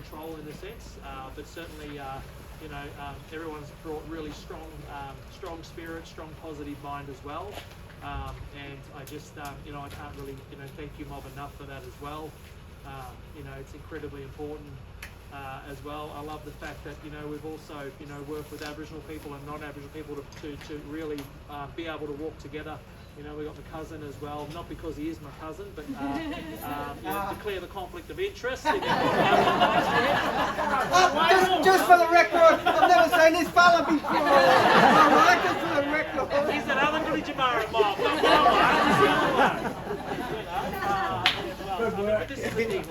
control in a sense, but certainly everyone's brought really strong spirit, strong positive mind as well. And I just, I can't really, thank you, Mob, enough for that as well. It's incredibly important as well. I love the fact that, we've also, worked with Aboriginal people and non-Aboriginal people to really be able to walk together. We've got my cousin as well, not because he is my cousin, but to clear the conflict of interest. Just for the record, I've never seen this fella before. Alright, just for the record. He's another Gunditjmara mob. But this is the thing,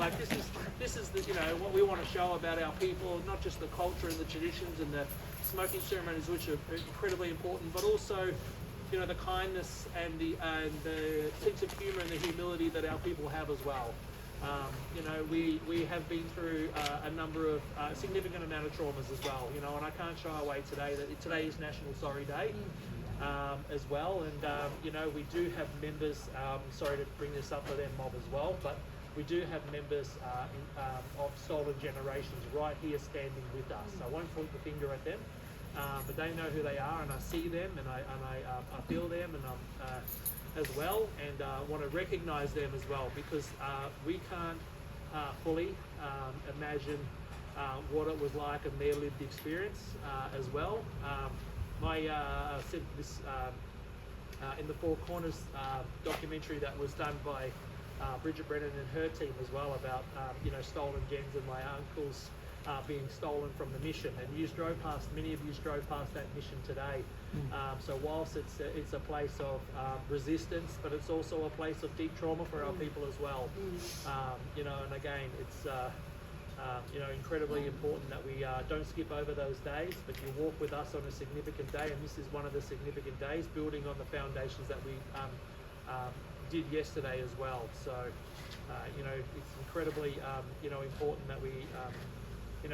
this is the, what we want to show about our people, not just the culture and the traditions and the smoking ceremonies, which are incredibly important, but also the kindness and the sense of humour and the humility that our people have as well. We have been through a number of significant amount of traumas as well, and I can't shy away today that today is National Sorry Day as well, and we do have members, sorry to bring this up for them, Mob, as well, but we do have members of Stolen Generations right here standing with us. I won't point the finger at them, but they know who they are, and I see them, and I feel them, and as well, and want to recognise them as well, because we can't fully imagine what it was like in their lived experience as well. I said this in the Four Corners documentary that was done by Bridget Brennan and her team as well about stolen gens and my uncles being stolen from the mission, and many of you drove past that mission today. So whilst it's a place of resistance, but it's also a place of deep trauma for our people as well. And again, it's incredibly important that we don't skip over those days, but you walk with us on a significant day, and this is one of the significant days, building on the foundations that we did yesterday as well. So it's incredibly important that we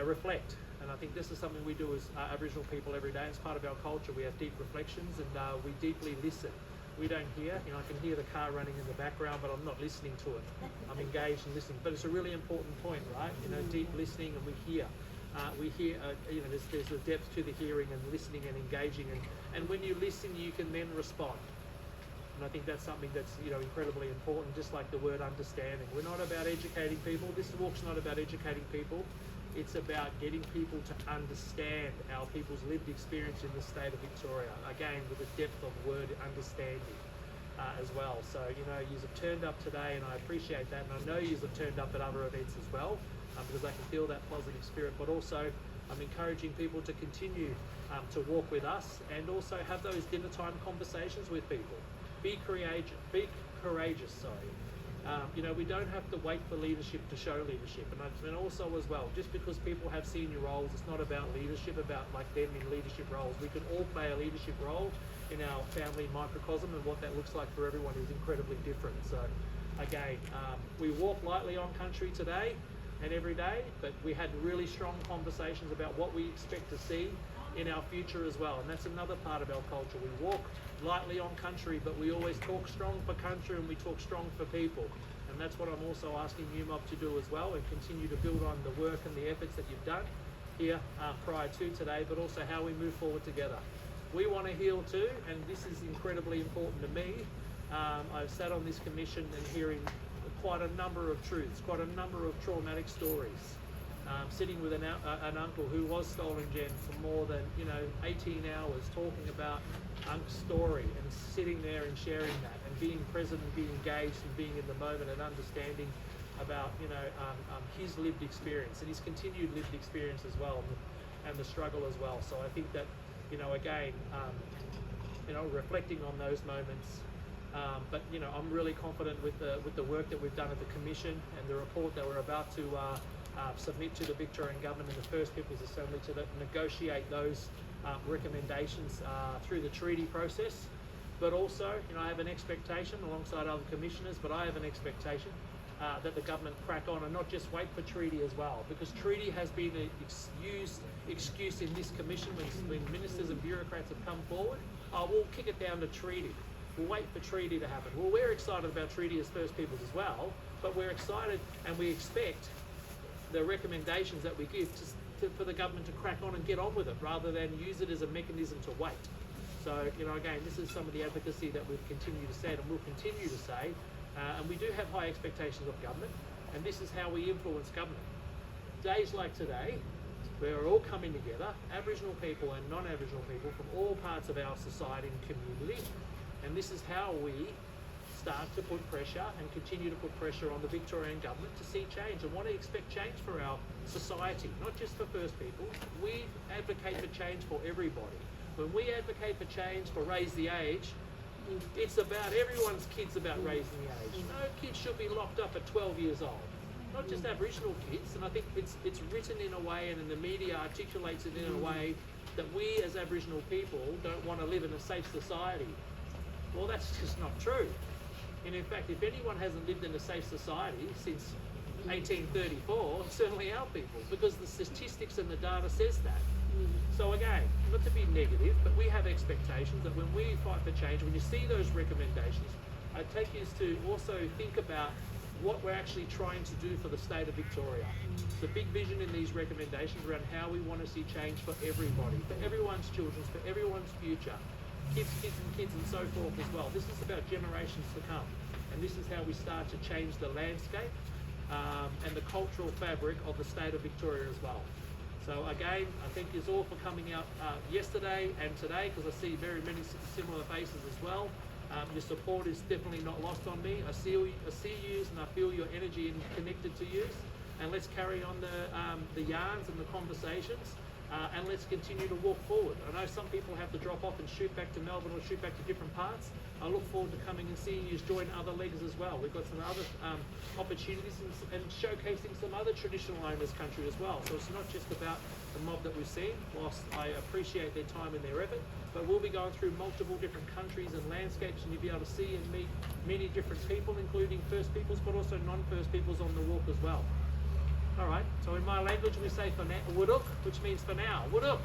reflect, and I think this is something we do as Aboriginal people every day. It's part of our culture. We have deep reflections, and we deeply listen. We don't hear, I can hear the car running in the background, but I'm not listening to it. I'm engaged and listening. But it's a really important point, right? Deep listening, and we hear. There's a depth to the hearing and listening and engaging, and when you listen, you can then respond. And I think that's something that's incredibly important, just like the word understanding. We're not about educating people. This walk's not about educating people. It's about getting people to understand our people's lived experience in the state of Victoria. Again, with the depth of word understanding as well. So, you have turned up today, and I appreciate that. And I know you have turned up at other events as well, because I can feel that positive spirit. But also, I'm encouraging people to continue to walk with us, and also have those dinner time conversations with people. Be courageous, sorry. We don't have to wait for leadership to show leadership, and also as well, just because people have senior roles, it's not about leadership, about like them in leadership roles. We can all play a leadership role in our family microcosm, and what that looks like for everyone is incredibly different. So again, we walk lightly on country today and every day, but we had really strong conversations about what we expect to see in our future as well, and that's another part of our culture. We walk lightly on country, but we always talk strong for country, and we talk strong for people, and that's what I'm also asking you, Mob, to do as well, and continue to build on the work and the efforts that you've done here prior to today, but also how we move forward together. We want to heal too, and this is incredibly important to me. I've sat on this commission and hearing quite a number of truths, quite a number of traumatic stories. Sitting with an uncle who was stolen gen for more than 18 hours, talking about Unc's story, and sitting there and sharing that, and being present and being engaged and being in the moment, and understanding about his lived experience and his continued lived experience as well, and the struggle as well. So I think that again, reflecting on those moments. But I'm really confident with the work that we've done at the Commission, and the report that we're about to submit to the Victorian Government and the First Peoples Assembly to negotiate those recommendations through the treaty process. But also, I have an expectation alongside other commissioners, but I have an expectation that the government crack on and not just wait for treaty as well, because treaty has been an excuse in this commission when ministers and bureaucrats have come forward. We'll kick it down to treaty. We'll wait for treaty to happen. Well, we're excited about treaty as First Peoples as well, but we're excited and we expect the recommendations that we give for the government to crack on and get on with it, rather than use it as a mechanism to wait. So, you know, again, this is some of the advocacy that we've continued to say and will continue to say, and we do have high expectations of government, and this is how we influence government. Days like today, we're all coming together, Aboriginal people and non-Aboriginal people from all parts of our society and community, and this is how we start to put pressure and continue to put pressure on the Victorian government to see change and want to expect change for our society, not just for First Peoples. We advocate for change for everybody. When we advocate for change for raise the age, it's about everyone's kids about raising the age. No kid should be locked up at 12 years old. Not just Aboriginal kids, and I think it's written in a way, and in the media articulates it in a way that we as Aboriginal people don't want to live in a safe society. Well, that's just not true. And in fact, if anyone hasn't lived in a safe society since 1834, it's certainly our people, because the statistics and the data says that. So again, not to be negative, but we have expectations that when we fight for change, when you see those recommendations, I take you to also think about what we're actually trying to do for the state of Victoria. It's a big vision in these recommendations around how we want to see change for everybody, for everyone's children, for everyone's future, kids and so forth as well. This is about generations to come, and this is how we start to change the landscape and the cultural fabric of the state of Victoria as well. So again, I think it's all for coming out yesterday and today, because I see very many similar faces as well. Your support is definitely not lost on me. I see you and I feel your energy and connected to you. And let's carry on the yarns and the conversations, and let's continue to walk forward. I know some people have to drop off and shoot back to Melbourne or shoot back to different parts. I look forward to coming and seeing you join other legs as well. We've got some other opportunities and showcasing some other traditional owners country as well. So it's not just about the mob that we've seen, whilst I appreciate their time and their effort, but we'll be going through multiple different countries and landscapes, and you'll be able to see and meet many different people, including First Peoples, but also non-First Peoples on the walk as well. All right, so in my language we say for now, Yoorrook, which means for now. Yoorrook.